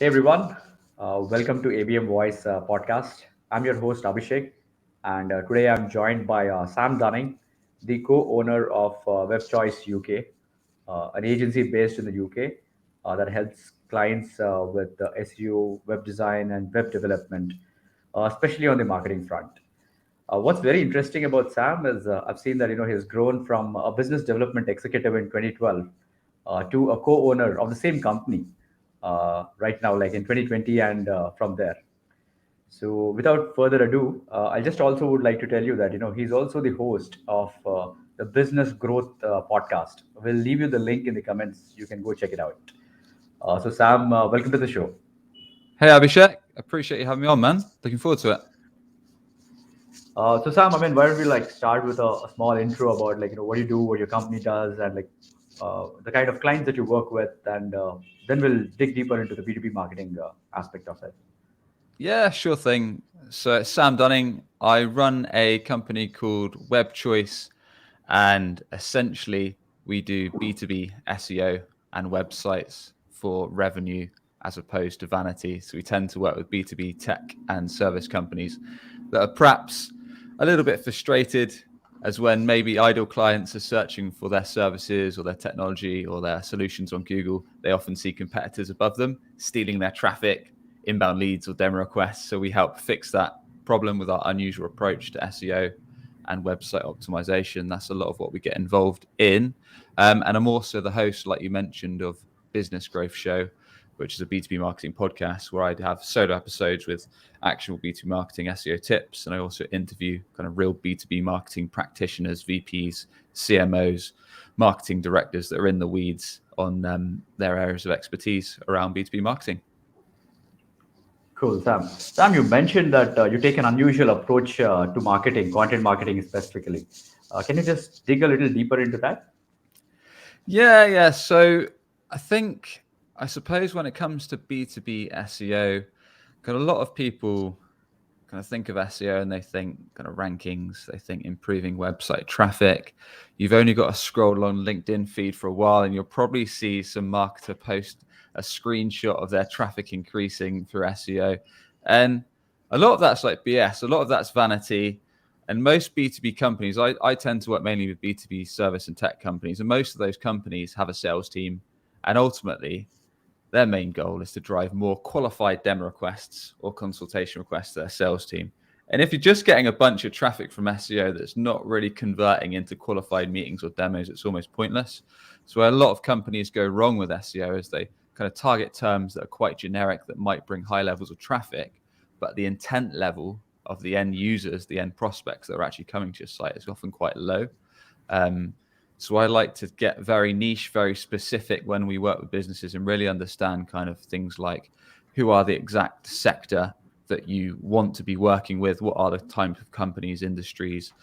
Hey everyone, welcome to ABM Voice podcast. I'm your host Abhishek, and today I'm joined by Sam Dunning, the co-owner of WebChoice UK, an agency based in the UK that helps clients with SEO, web design, and web development, especially on the marketing front. What's very interesting about Sam is I've seen that he's grown from a business development executive in 2012 to a co-owner of the same company right now, like in 2020, and from there. So, without further ado, I just also would like to tell you that he's also the host of the Business Growth podcast. We'll leave you the link in the comments. You can go check it out. So, Sam, welcome to the show. Hey Abhishek, appreciate you having me on, man. Looking forward to it. So Sam, I mean, why don't we like start with a small intro about like what you do, what your company does, and like the kind of clients that you work with, and then we'll dig deeper into the B2B marketing aspect of it. Yeah, sure thing. So, it's Sam Dunning. I run a company called WebChoice, and essentially we do B2B SEO and websites for revenue as opposed to vanity. So, we tend to work with B2B tech and service companies that are perhaps a little bit frustrated as when maybe idle clients are searching for their services or their technology or their solutions on Google, they often see competitors above them stealing their traffic, inbound leads, or demo requests. So we help fix that problem with our unusual approach to SEO and website optimization. That's a lot of what we get involved in. And I'm also the host, like you mentioned, of Business Growth Show, which is a B2B marketing podcast where I have solo episodes with actual B2B marketing SEO tips. And I also interview kind of real B2B marketing practitioners, VPs, CMOs, marketing directors that are in the weeds on their areas of expertise around B2B marketing. Cool, Sam. Sam, you mentioned that you take an unusual approach to marketing, content marketing specifically. Can you just dig a little deeper into that? Yeah. So I suppose when it comes to B2B SEO, got a lot of people kind of think of SEO and they think kind of rankings, they think improving website traffic. You've only got to scroll along LinkedIn feed for a while and you'll probably see some marketer post a screenshot of their traffic increasing through SEO. And a lot of that's like BS, a lot of that's vanity. And most B2B companies, I tend to work mainly with B2B service and tech companies, and most of those companies have a sales team. And ultimately, their main goal is to drive more qualified demo requests or consultation requests to their sales team. And if you're just getting a bunch of traffic from SEO that's not really converting into qualified meetings or demos, it's almost pointless. So where a lot of companies go wrong with SEO is they kind of target terms that are quite generic that might bring high levels of traffic, but the intent level of the end users, the end prospects that are actually coming to your site is often quite low. So I like to get very niche, very specific when we work with businesses and really understand kind of things like who are the exact sector that you want to be working with, what are the type of companies, industries,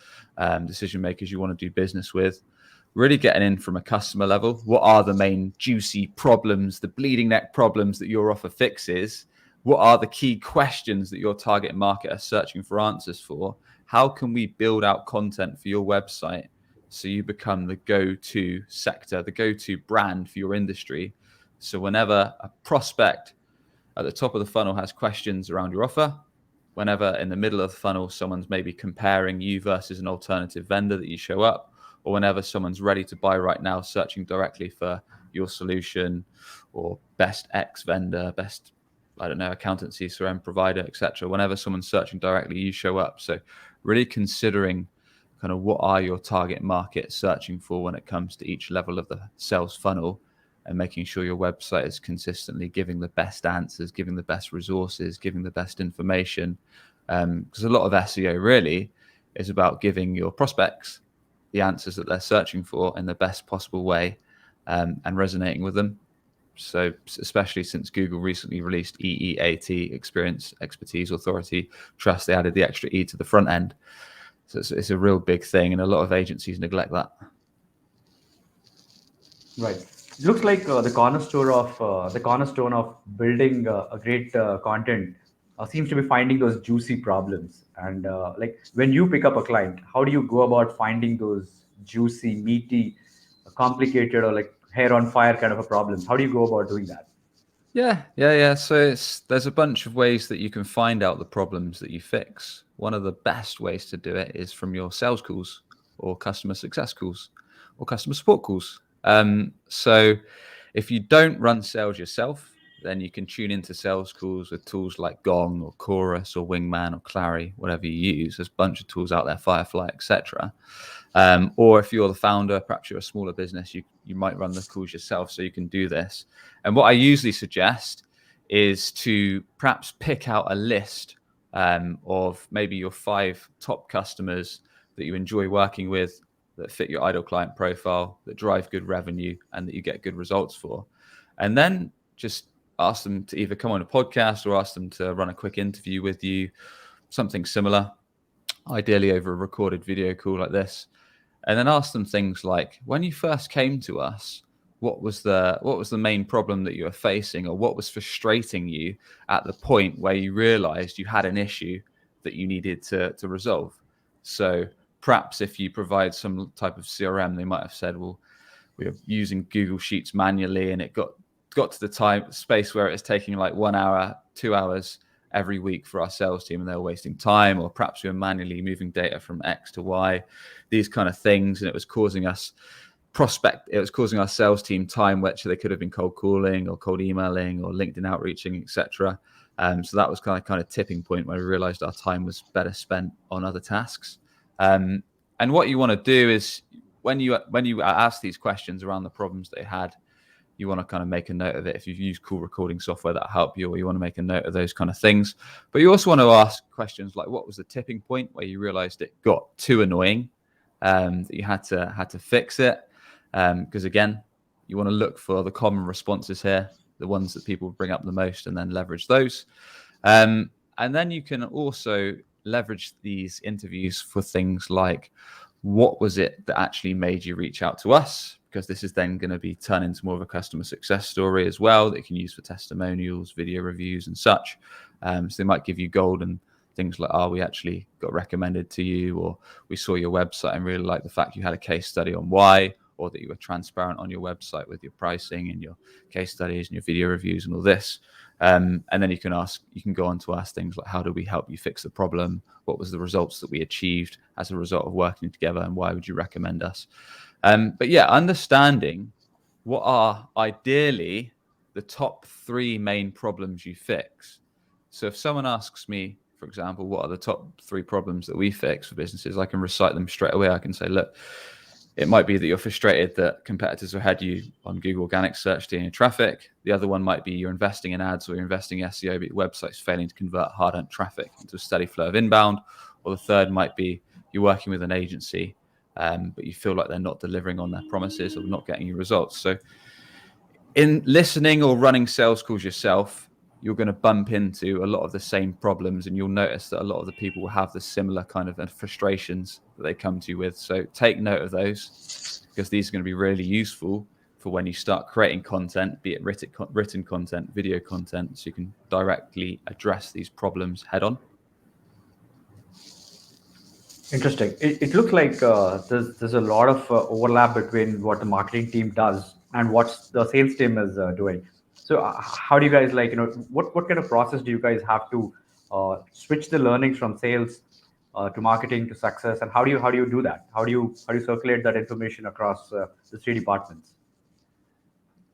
decision makers you want to do business with. Really getting in from a customer level. What are the main juicy problems, the bleeding neck problems that your offer fixes? What are the key questions that your target market are searching for answers for? How can we build out content for your website so you become the go-to sector, the go-to brand for your industry? So whenever a prospect at the top of the funnel has questions around your offer, whenever in the middle of the funnel someone's maybe comparing you versus an alternative vendor, that you show up, or whenever someone's ready to buy right now searching directly for your solution or best X vendor, best, I don't know, accountancy, CRM provider, etc. Whenever someone's searching directly, you show up. So really considering kind of what are your target market searching for when it comes to each level of the sales funnel, and making sure your website is consistently giving the best answers, giving the best resources, giving the best information. Because a lot of SEO really is about giving your prospects the answers that they're searching for in the best possible way, and resonating with them. So especially since Google recently released EEAT, Experience, Expertise, Authority, Trust, they added the extra E to the front end. So it's a real big thing, and a lot of agencies neglect that. Right. It looks like the cornerstone of building a great content seems to be finding those juicy problems. And like when you pick up a client, how do you go about finding those juicy, meaty, complicated, or like hair on fire kind of a problems? How do you go about doing that? Yeah. So there's a bunch of ways that you can find out the problems that you fix. One of the best ways to do it is from your sales calls or customer success calls or customer support calls. So if you don't run sales yourself, then you can tune into sales calls with tools like Gong or Chorus or Wingman or Clary, whatever you use. There's a bunch of tools out there, Firefly, etc. Or if you're the founder, perhaps you're a smaller business, you might run the calls yourself, so you can do this. And what I usually suggest is to perhaps pick out a list of maybe your 5 top customers that you enjoy working with, that fit your ideal client profile, that drive good revenue, and that you get good results for. And then just ask them to either come on a podcast or ask them to run a quick interview with you, something similar, ideally over a recorded video call like this. And then ask them things like, when you first came to us, what was the main problem that you were facing, or what was frustrating you at the point where you realized you had an issue that you needed to resolve? So perhaps if you provide some type of CRM, they might have said, well, we were using Google Sheets manually, and it got to the time space where it's taking like 1 hour, 2 hours every week for our sales team, and they were wasting time. Or perhaps we were manually moving data from X to Y, these kind of things, and it was causing us our sales team time which they could have been cold calling or cold emailing or LinkedIn outreaching, etc. So that was kind of tipping point where we realized our time was better spent on other tasks. And what you want to do is, when you ask these questions around the problems they had, you want to kind of make a note of it. If you've used call recording software, that'll help you, or you want to make a note of those kind of things. But you also want to ask questions like, what was the tipping point where you realized it got too annoying, that you had to fix it? Because again, you want to look for the common responses here, the ones that people bring up the most, and then leverage those. And then you can also leverage these interviews for things like, what was it that actually made you reach out to us? Because this is then going to be turned into more of a customer success story as well, that you can use for testimonials, video reviews, and such. So they might give you gold and things like, we actually got recommended to you, or we saw your website and really like the fact you had a case study on why, or that you were transparent on your website with your pricing and your case studies and your video reviews and all this. And then you can go on to ask things like, how do we help you fix the problem? What was the results that we achieved as a result of working together, and why would you recommend us? But yeah, understanding what are ideally the top 3 main problems you fix. So if someone asks me, for example, what are the top 3 problems that we fix for businesses, I can recite them straight away. I can say, look, it might be that you're frustrated that competitors have had you on Google organic search stealing your traffic. The other one might be you're investing in ads, or you're investing in SEO, but your website's failing to convert hard-earned traffic into a steady flow of inbound. Or the third might be you're working with an agency, but you feel like they're not delivering on their promises or not getting you results. So in listening or running sales calls yourself, you're going to bump into a lot of the same problems, and you'll notice that a lot of the people will have the similar kind of frustrations that they come to you with. So take note of those, because these are going to be really useful for when you start creating content, be it written content, video content, so you can directly address these problems head on. Interesting. It looks like there's a lot of overlap between what the marketing team does and what the sales team is doing. So how do you guys, like, what kind of process do you guys have to switch the learnings from sales to marketing to success, and how do you do that? How do you circulate that information across the 3 departments?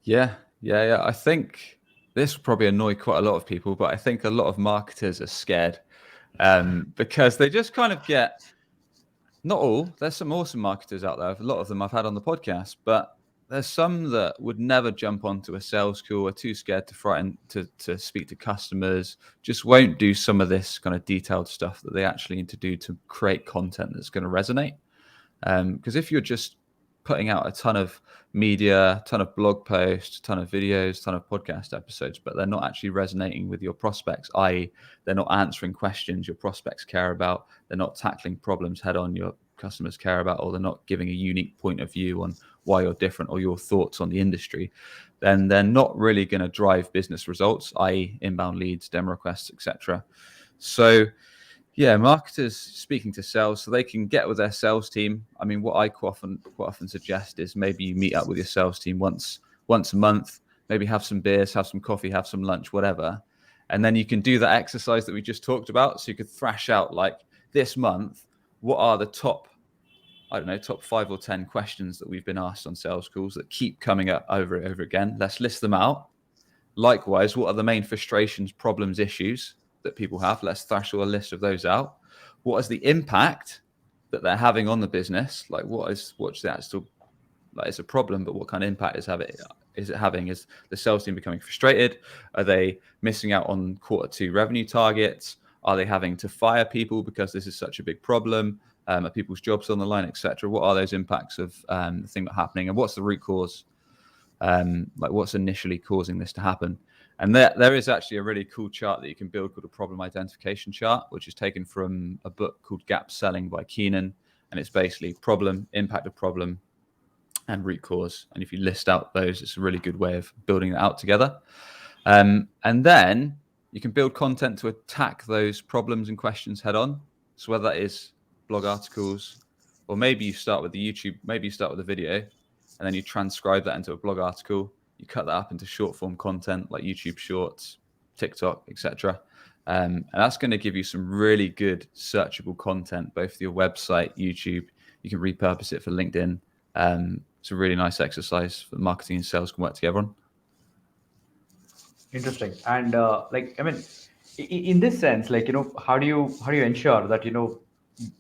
Yeah. I think this will probably annoy quite a lot of people, but I think a lot of marketers are scared, because they just kind of get, not all, there's some awesome marketers out there. A lot of them I've had on the podcast, but there's some that would never jump onto a sales call, are too scared to speak to customers, just won't do some of this kind of detailed stuff that they actually need to do to create content that's going to resonate. Because if you're just putting out a ton of media, ton of blog posts, ton of videos, ton of podcast episodes, but they're not actually resonating with your prospects, i.e., they're not answering questions your prospects care about, they're not tackling problems head on your customers care about, or they're not giving a unique point of view on why you're different or your thoughts on the industry, then they're not really going to drive business results, i.e., inbound leads, demo requests, etc. So yeah, marketers speaking to sales so they can get with their sales team. I mean, what I quite often suggest is maybe you meet up with your sales team once a month, maybe have some beers, have some coffee, have some lunch, whatever. And then you can do that exercise that we just talked about. So you could thrash out like this month, what are the top, I don't know, top 5 or 10 questions that we've been asked on sales calls that keep coming up over and over again. Let's list them out. Likewise, what are the main frustrations, problems, issues that people have? Let's thrash a list of those out. What is the impact that they're having on the business? Like what's the actual, like it's a problem, but what kind of impact is it having? Is the sales team becoming frustrated? Are they missing out on Q2 revenue targets? Are they having to fire people because this is such a big problem? Are people's jobs on the line, etc.? What are those impacts of the thing that's happening, and what's the root cause? Like what's initially causing this to happen? And there is actually a really cool chart that you can build called a problem identification chart, which is taken from a book called Gap Selling by Keenan, and it's basically problem, impact of problem, and root cause. And if you list out those, it's a really good way of building that out together. And then you can build content to attack those problems and questions head on. So whether that is blog articles, or maybe you start with the YouTube, maybe you start with a video, and then you transcribe that into a blog article. You cut that up into short form content like YouTube Shorts, TikTok, etc. And that's going to give you some really good searchable content, both for your website, YouTube. You can repurpose it for LinkedIn. It's a really nice exercise for marketing and sales can work together on. Interesting. And in this sense, how do you ensure that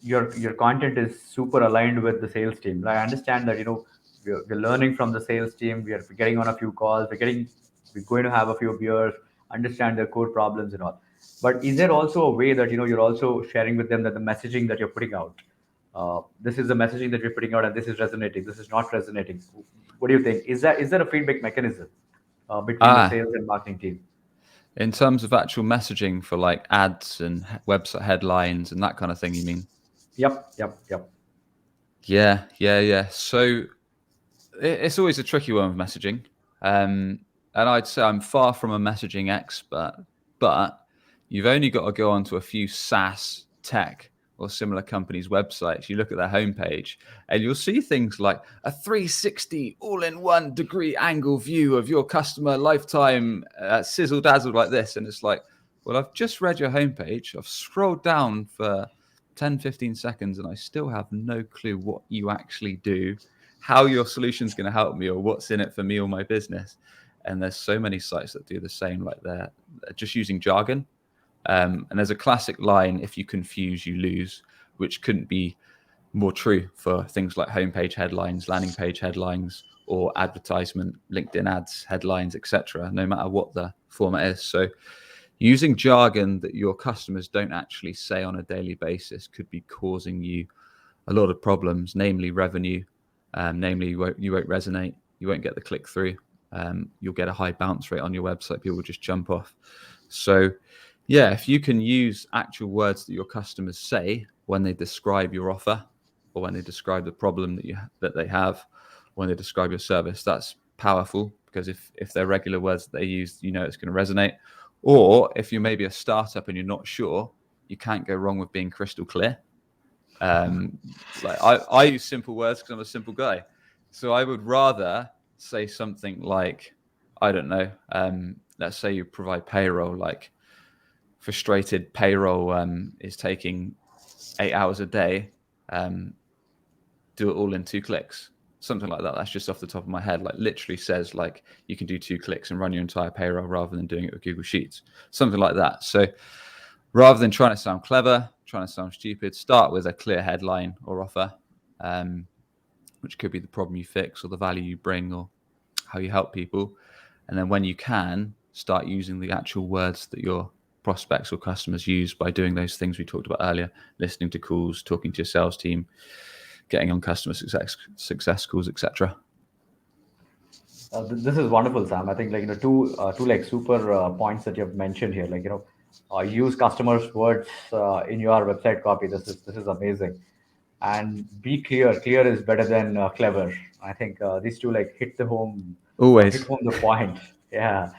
your content is super aligned with the sales team? Like, I understand that we're learning from the sales team. We're getting on a few calls. We're going to have a few beers, understand their core problems and all. But is there also a way that you're also sharing with them that the messaging that you're putting out, this is the messaging that we're putting out, and this is resonating. This is not resonating. What do you think? Is there a feedback mechanism between the sales and marketing team? In terms of actual messaging for like ads and website headlines and that kind of thing, you mean? Yep. Yeah. So it's always a tricky one with messaging. And I'd say I'm far from a messaging expert, but you've only got to go onto a few SaaS tech or similar companies' websites. You look at their homepage and you'll see things like a 360 all-in-one degree angle view of your customer lifetime, sizzle dazzle like this. And it's like, well, I've just read your homepage. I've scrolled down for 10, 15 seconds and I still have no clue what you actually do, how your solution is going to help me, or what's in it for me or my business. And there's so many sites that do the same, like they're just using jargon. And there's a classic line, if you confuse, you lose, which couldn't be more true for things like homepage headlines, landing page headlines, or advertisement, LinkedIn ads, headlines, etc., no matter what the format is. So using jargon that your customers don't actually say on a daily basis could be causing you a lot of problems, namely revenue, namely you won't resonate, you won't get the click through, you'll get a high bounce rate on your website, people will just jump off. So yeah, if you can use actual words that your customers say when they describe your offer, or when they describe the problem that they have, when they describe your service, that's powerful, because if they're regular words that they use, it's going to resonate. Or if you're maybe a startup and you're not sure, you can't go wrong with being crystal clear. Like I use simple words because I'm a simple guy. So I would rather say something like, I don't know, let's say you provide payroll, like frustrated payroll is taking 8 hours a day, do it all in 2 clicks, something like that. That's just off the top of my head, like literally says like you can do 2 clicks and run your entire payroll rather than doing it with Google Sheets, something like that. So rather than trying to sound clever, trying to sound stupid, start with a clear headline or offer, which could be the problem you fix or the value you bring or how you help people. And then when you can, start using the actual words that your prospects or customers use by doing those things we talked about earlier, listening to calls, talking to your sales team, getting on customer success calls, etc. This is wonderful, Sam. I think two like super points that you've mentioned here. Use customers' words in your website copy. This is amazing, and be clear. Clear is better than clever. I think these two like hit Always. home the point. Yeah.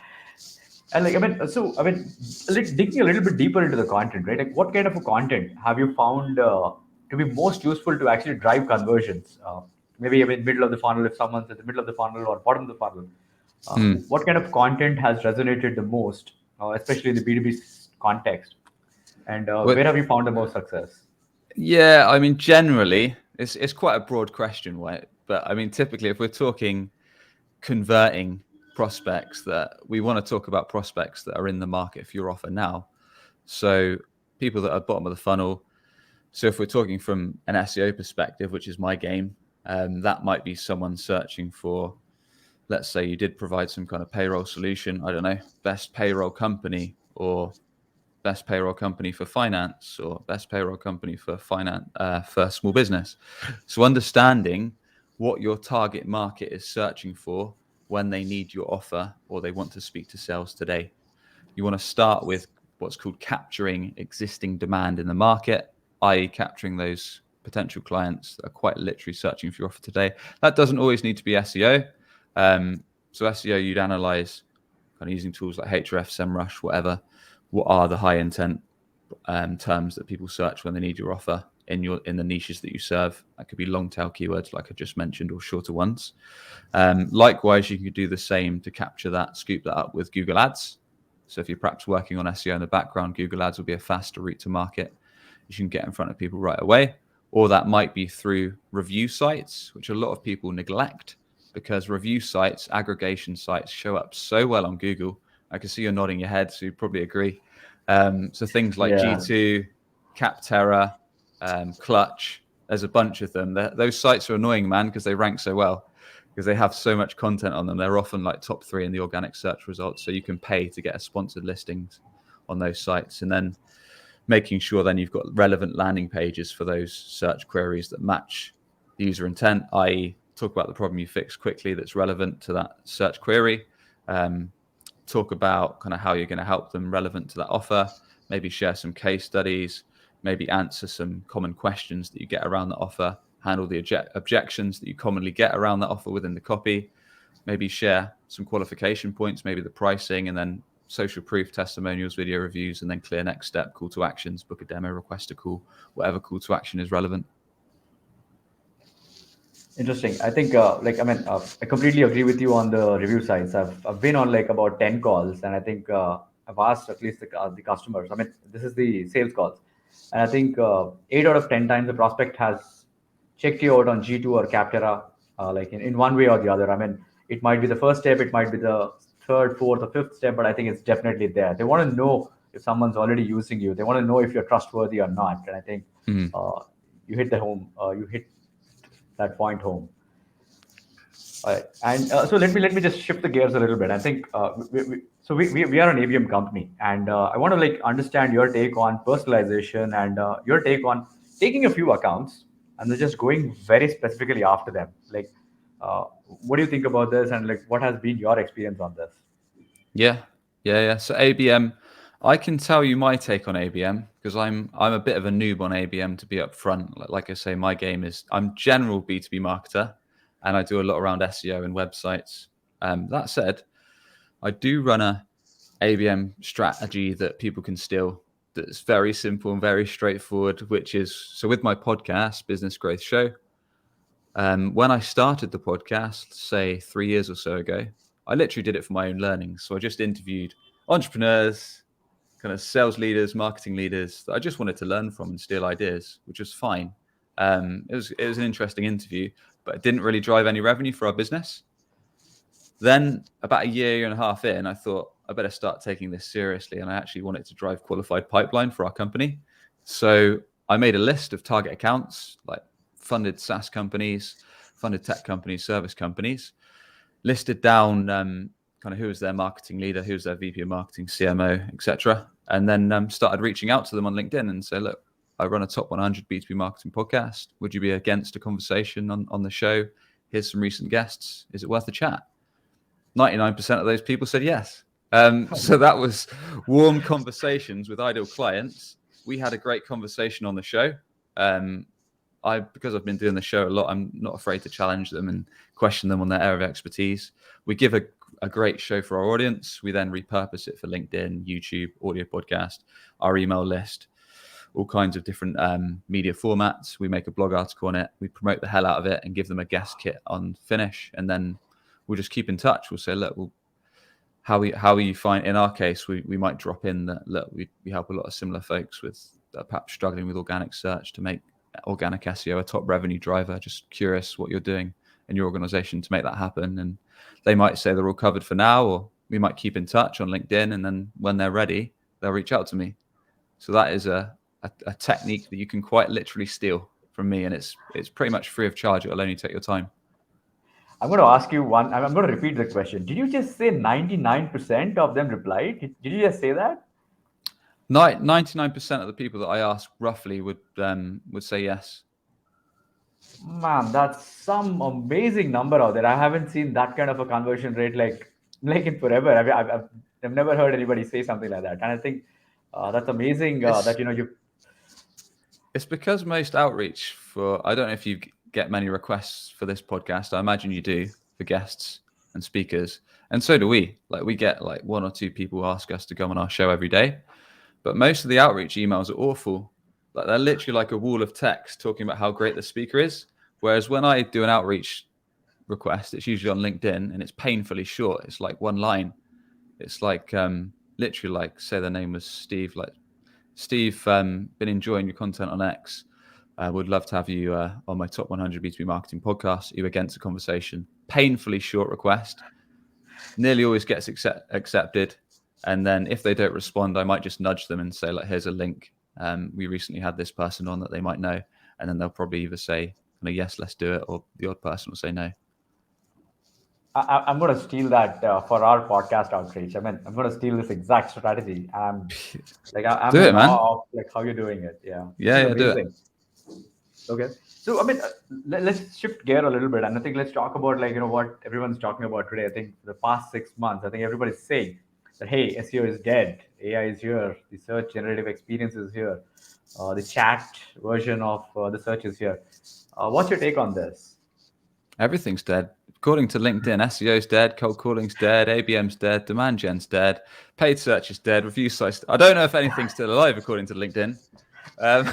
And digging a little bit deeper into the content, right? Like, what kind of a content have you found to be most useful to actually drive conversions? Maybe middle of the funnel, if someone's at the middle of the funnel or bottom of the funnel. What kind of content has resonated the most, especially in the B2B context? And Well, where have you found the most success? yeah, I mean, generally, it's quite a broad question, right? But I mean, typically, if we're talking converting prospects, that we want to talk about prospects that are in the market for your offer now. So people that are bottom of the funnel. So if we're talking from an SEO perspective, which is my game, that might be someone searching for, let's say you did provide some kind of payroll solution. I don't know, best payroll company, or best payroll company for finance, or best payroll company for finance for small business. So understanding what your target market is searching for when they need your offer or they want to speak to sales today. You want to start with what's called capturing existing demand in the market, i.e., capturing those potential clients that are quite literally searching for your offer today. That doesn't always need to be SEO. So SEO, you'd analyze kind of using tools like Href, SEMrush, whatever. What are the high intent terms that people search when they need your offer in the niches that you serve? That could be long tail keywords, like I just mentioned, or shorter ones. Likewise, you can do the same to capture that, scoop that up with Google Ads. So if you're perhaps working on SEO in the background, Google Ads will be a faster route to market. You can get in front of people right away. Or that might be through review sites, which a lot of people neglect, because review sites, aggregation sites, show up so well on Google. I can see you're nodding your head, so you probably agree. So things like Yeah. G2, Capterra, Clutch, there's a bunch of them. Those sites are annoying, man, because they rank so well, because they have so much content on them. They're often like top 3 in the organic search results. So you can pay to get a sponsored listings on those sites. And then making sure then you've got relevant landing pages for those search queries that match the user intent, i.e., talk about the problem you fix quickly that's relevant to that search query. Talk about kind of how you're going to help them relevant to that offer, maybe share some case studies, maybe answer some common questions that you get around the offer, handle the objections that you commonly get around that offer within the copy, maybe share some qualification points, maybe the pricing, and then social proof, testimonials, video reviews, and then clear next step, call to actions, book a demo, request a call, whatever call to action is relevant. Interesting. I think, I completely agree with you on the review sites. I've been on like about 10 calls, and I think I've asked at least the customers. I mean, this is the sales calls. And I think 8 out of 10 times the prospect has checked you out on G2 or Capterra, like in one way or the other. I mean, it might be the first step, it might be the third, fourth, or fifth step, but I think it's definitely there. They want to know if someone's already using you. They want to know if you're trustworthy or not. And I think you hit the home, you hit that point home. And so let me just shift the gears a little bit. I think we are an ABM company, and I want to like understand your take on personalization and your take on taking a few accounts and then just going very specifically after them. Like, what do you think about this, and like what has been your experience on this? Yeah. So ABM, I can tell you my take on ABM, because I'm a bit of a noob on ABM, to be upfront. Like I say, my game is, I'm general B2B marketer, and I do a lot around SEO and websites. That said, I do run a ABM strategy that people can steal, that's very simple and very straightforward, which is, so with my podcast, Business Growth Show, when I started the podcast, say 3 years or so ago, I literally did it for my own learning. So I just interviewed entrepreneurs, kind of sales leaders, marketing leaders that I just wanted to learn from and steal ideas, which was fine. It was an interesting interview, but it didn't really drive any revenue for our business. Then about a year and a half in, I thought I better start taking this seriously, and I actually wanted to drive qualified pipeline for our company. So I made a list of target accounts, like funded SaaS companies, funded tech companies, service companies, listed down kind of who was their marketing leader, who was their VP of marketing, CMO, etc. And then started reaching out to them on LinkedIn and say, look, I run a top 100 B2B marketing podcast. Would you be against a conversation on the show? Here's some recent guests. Is it worth a chat? 99% of those people said yes. So that was warm conversations with ideal clients. We had a great conversation on the show. Because I've been doing the show a lot, I'm not afraid to challenge them and question them on their area of expertise. We give a great show for our audience. We then repurpose it for LinkedIn, YouTube, audio podcast, our email list, all kinds of different media formats. We make a blog article on it. We promote the hell out of it and give them a guest kit on finish. And then we'll just keep in touch. We'll say, look, how are you find? In our case, we might drop in that, look, we help a lot of similar folks with perhaps struggling with organic search to make organic SEO a top revenue driver. Just curious what you're doing in your organization to make that happen. And they might say they're all covered for now, or we might keep in touch on LinkedIn, and then when they're ready, they'll reach out to me. So that is a technique that you can quite literally steal from me, and it's pretty much free of charge. It'll only take your time. I'm going to ask you one. I'm going to repeat the question. Did you just say 99% of them replied? Did you just say that? 99% of the people that I ask roughly would say yes. Man, that's some amazing number out there. I haven't seen that kind of a conversion rate like in forever. I've never heard anybody say something like that. And I think that's amazing It's that you. it's because most outreach for, I don't know if you get many requests for this podcast. I imagine you do, for guests and speakers, and so do we. Like, we get like 1 or 2 people ask us to come on our show every day, but most of the outreach emails are awful. Like, they're literally like a wall of text talking about how great the speaker is. Whereas when I do an outreach request, it's usually on LinkedIn, and it's painfully short. It's like one line. It's like literally like, say their name was Steve, like, Steve, been enjoying your content on X. Would love to have you on my top 100 B2B marketing podcast. You against a conversation. Painfully short request. Nearly always gets accepted. And then if they don't respond, I might just nudge them and say, like, here's a link. We recently had this person on that they might know. And then they'll probably either say, yes, let's do it, or the odd person will say no. I'm going to steal that for our podcast outreach. I mean, I'm going to steal this exact strategy. I'm Do it, in man. awe of like how you're doing it. Yeah, Yeah, this is do it. amazing. Okay, so I mean, let's shift gear a little bit, and I think let's talk about what everyone's talking about today. I think the past 6 months, I think everybody's saying that hey, SEO is dead, AI is here, the search generative experience is here, the chat version of the search is here. What's your take on this? Everything's dead. According to LinkedIn, SEO's dead, cold calling's dead, ABM's dead, demand gen's dead, paid search is dead, review sites. I don't know if anything's still alive according to LinkedIn. But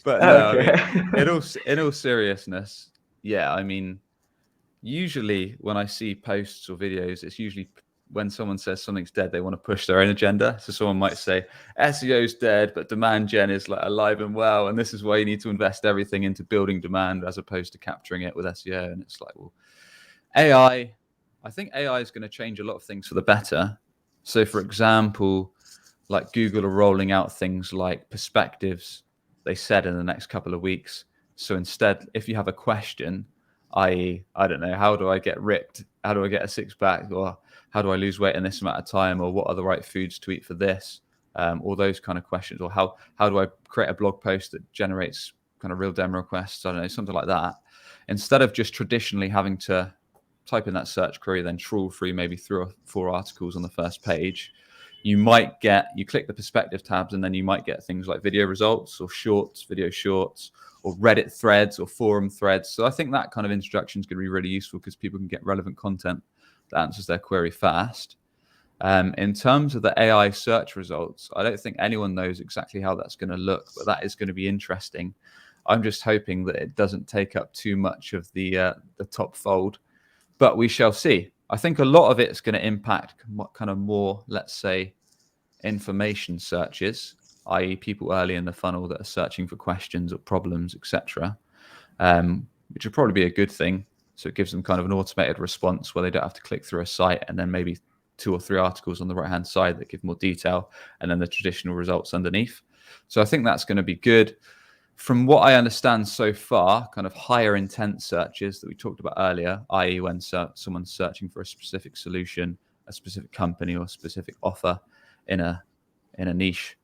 no, Okay. I mean, in all seriousness, yeah, I mean, usually when I see posts or videos, it's usually when someone says something's dead, they want to push their own agenda. So someone might say SEO's dead, but demand gen is like alive and well, and this is why you need to invest everything into building demand as opposed to capturing it with SEO. And it's like, well, I think AI is going to change a lot of things for the better. So, for example, like Google are rolling out things like perspectives, they said, in the next couple of weeks. So instead, if you have a question, i.e., I don't know, how do I get ripped? How do I get a six pack? Or how do I lose weight in this amount of time? Or what are the right foods to eat for this? All those kind of questions. Or how do I create a blog post that generates kind of real demo requests? I don't know, something like that. Instead of just traditionally having to type in that search query, then trawl through maybe 3 or 4 articles on the first page, you click the perspective tabs, and then you might get things like video results or video shorts, or Reddit threads or forum threads. So I think that kind of introduction is going to be really useful because people can get relevant content that answers their query fast. In terms of the AI search results, I don't think anyone knows exactly how that's going to look, but that is going to be interesting. I'm just hoping that it doesn't take up too much of the top fold, but we shall see. I think a lot of it's going to impact kind of more, let's say, information searches, i.e., people early in the funnel that are searching for questions or problems, etc., which would probably be a good thing. So it gives them kind of an automated response where they don't have to click through a site and then maybe 2 or 3 articles on the right-hand side that give more detail, and then the traditional results underneath. So I think that's going to be good. From what I understand so far, kind of higher intent searches that we talked about earlier, i.e., when someone's searching for a specific solution, a specific company, or a specific offer in a niche,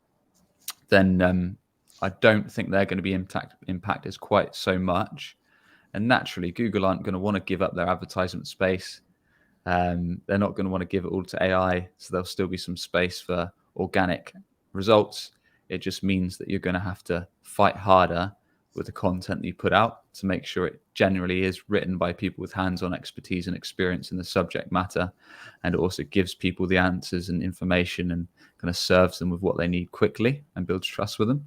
then I don't think they're going to be impacted quite so much. And naturally, Google aren't going to want to give up their advertisement space. They're not going to want to give it all to AI, so there'll still be some space for organic results. It just means that you're going to have to fight harder with the content that you put out to make sure it generally is written by people with hands-on expertise and experience in the subject matter, and it also gives people the answers and information and kind of serves them with what they need quickly and builds trust with them.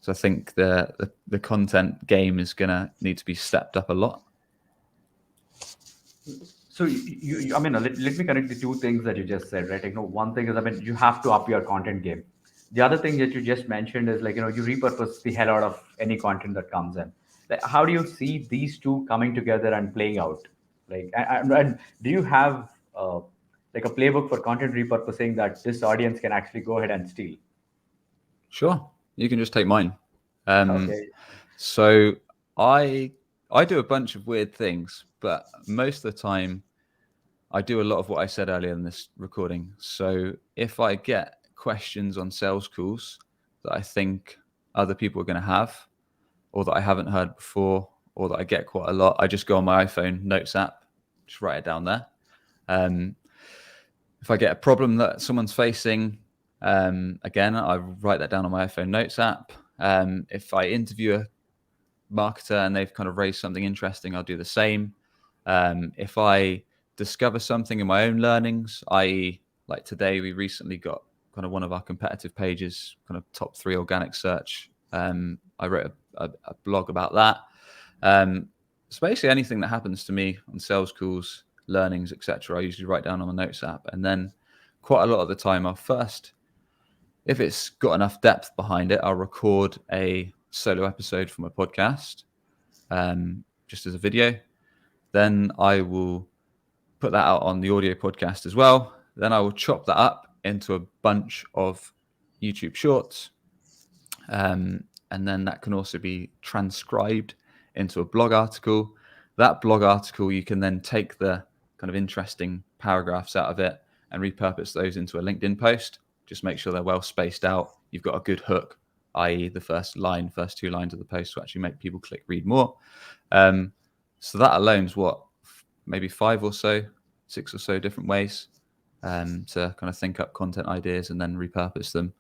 So I think the content game is going to need to be stepped up a lot. So I mean, let me connect the two things that you just said, right? One thing is, I mean, you have to up your content game. The other thing that you just mentioned is like, you repurpose the hell out of any content that comes in. Like, how do you see these two coming together and playing out? Like, and do you have like a playbook for content repurposing that this audience can actually go ahead and steal? Sure, you can just take mine. Um, Okay, so I I do a bunch of weird things, but most of the time I do a lot of what I said earlier in this recording. So if I get questions on sales calls that I think other people are going to have, or that I haven't heard before, or that I get quite a lot, I just go on my iPhone notes app, just write it down there. Um, if I get a problem that someone's facing, again, I write that down on my iPhone notes app. If I interview a marketer and they've kind of raised something interesting, I'll do the same. If I discover something in my own learnings, i.e., like today, we recently got kind of one of our competitive pages, kind of top 3 organic search. I wrote a blog about that. So basically, anything that happens to me on sales calls, learnings, etc., I usually write down on my notes app, and then quite a lot of the time, I'll first, if it's got enough depth behind it, I'll record a solo episode for my podcast, just as a video. Then I will put that out on the audio podcast as well. Then I will chop that up into a bunch of YouTube shorts. And then that can also be transcribed into a blog article. That blog article, you can then take the kind of interesting paragraphs out of it and repurpose those into a LinkedIn post. Just make sure they're well spaced out. You've got a good hook, i.e., the first 2 lines of the post to actually make people click read more. So that alone is what, maybe 5 or so, 6 or so different ways to kind of think up content ideas and then repurpose them.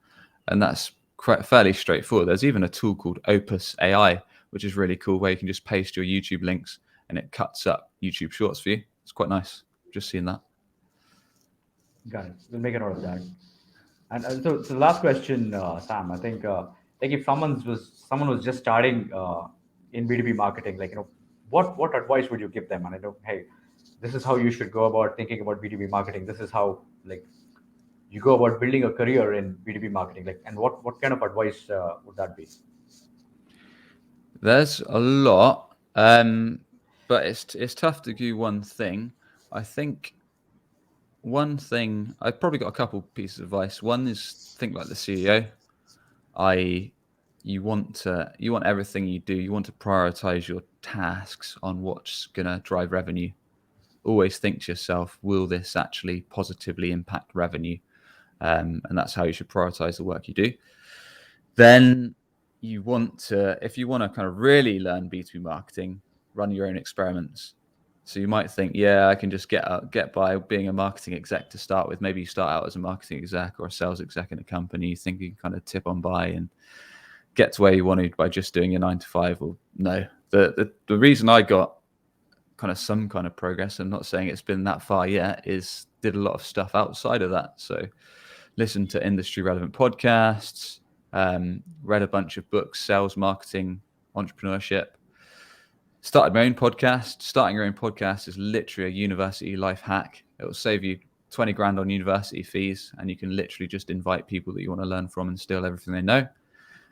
And that's quite fairly straightforward. There's even a tool called Opus AI, which is really cool, where you can just paste your YouTube links and it cuts up YouTube shorts for you. It's quite nice. Just seeing that. got it. We'll make a note of that. And so the last question, Sam, I think like if someone was just starting in B2B marketing, like what advice would you give them? And I know, hey, this is how you should go about thinking about B2B marketing. This is how like you go about building a career in B2B marketing. Like, and what kind of advice would that be? There's a lot, but it's tough to do one thing. I think one thing, I've probably got a couple pieces of advice. One is think like the CEO. I you want everything you do, you want to prioritize your tasks on what's going to drive revenue. Always think to yourself, will this actually positively impact revenue? And that's how you should prioritize the work you do. Then if you want to kind of really learn B2B marketing, run your own experiments. So you might think, yeah, I can just get by being a marketing exec to start with. Maybe you start out as a marketing exec or a sales exec in a company. You think you can kind of tip on by and get to where you wanted by just doing your 9 to 5. Or no, the reason I got kind of some kind of progress, I'm not saying it's been that far yet, is did a lot of stuff outside of that. So listen to industry relevant podcasts, read a bunch of books, sales, marketing, entrepreneurship, started my own podcast. Starting your own podcast is literally a university life hack. It will save you 20 grand on university fees, and you can literally just invite people that you want to learn from and steal everything they know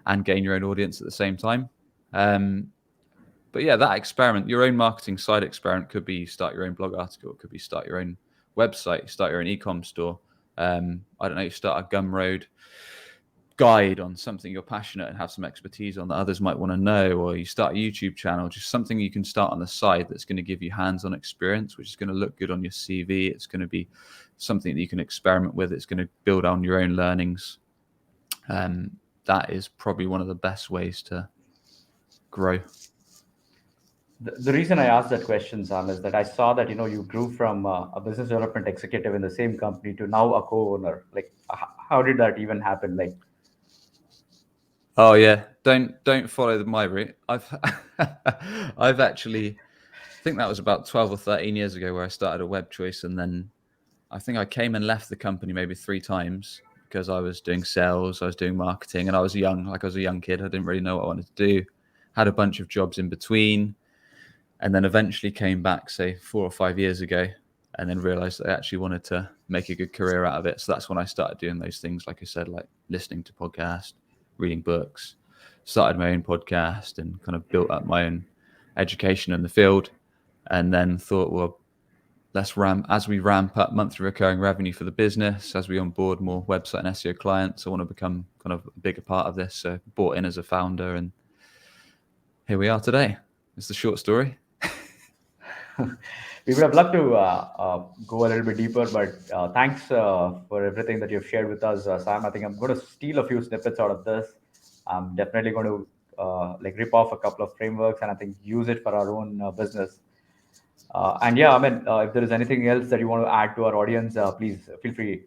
and gain your own audience at the same time. But yeah, that experiment, your own marketing side experiment, could be start your own blog article. It could be start your own website, start your own e-com store. I don't know, you start a Gumroad guide on something you're passionate and have some expertise on that others might want to know, or you start a YouTube channel, just something you can start on the side that's going to give you hands-on experience, which is going to look good on your CV. It's going to be something that you can experiment with. It's going to build on your own learnings. That is probably one of the best ways to grow. The reason I asked that question, Sam, is that I saw that you grew from a business development executive in the same company to now a co-owner. Like, how did that even happen? Like, Oh yeah, don't follow my route. I've actually, I think that was about 12 or 13 years ago where I started a web choice, and then I think I came and left the company maybe 3 times because I was doing sales, I was doing marketing, and I was young, like I was a young kid. I didn't really know what I wanted to do. Had a bunch of jobs in between. and then eventually came back, say 4 or 5 years ago, and then realized that I actually wanted to make a good career out of it. So that's when I started doing those things, like I said, like listening to podcasts, reading books, started my own podcast, and kind of built up my own education in the field. And then thought, well, as we ramp up monthly recurring revenue for the business, as we onboard more website and SEO clients, I want to become kind of a bigger part of this. So bought in as a founder, and here we are today. It's the short story. We would have loved to go a little bit deeper, but thanks for everything that you've shared with us, Sam. I think I'm going to steal a few snippets out of this. I'm definitely going to like rip off a couple of frameworks and I think use it for our own business. And yeah, I mean, if there is anything else that you want to add to our audience, please feel free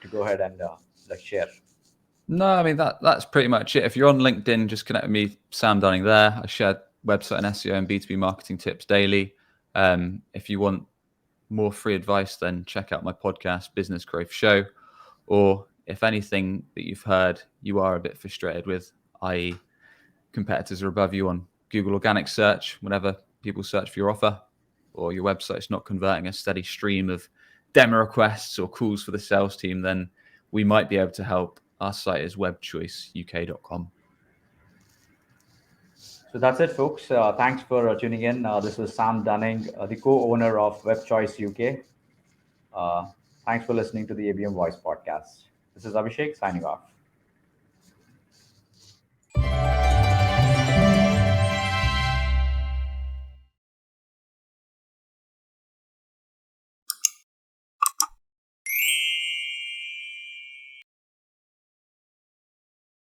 to go ahead and like share. No, I mean that's pretty much it. If you're on LinkedIn, just connect with me, Sam Dunning. There, I share website and SEO and B2B marketing tips daily. If you want more free advice, then check out my podcast, Business Growth Show. Or if anything that you've heard you are a bit frustrated with, i.e., competitors are above you on Google organic search, whenever people search for your offer, or your website's not converting a steady stream of demo requests or calls for the sales team, then we might be able to help. Our site is webchoiceuk.com. So that's it, folks. Thanks for tuning in. This is Sam Dunning, the co-owner of WebChoice UK. Thanks for listening to the ABM Voice podcast. This is Abhishek signing off.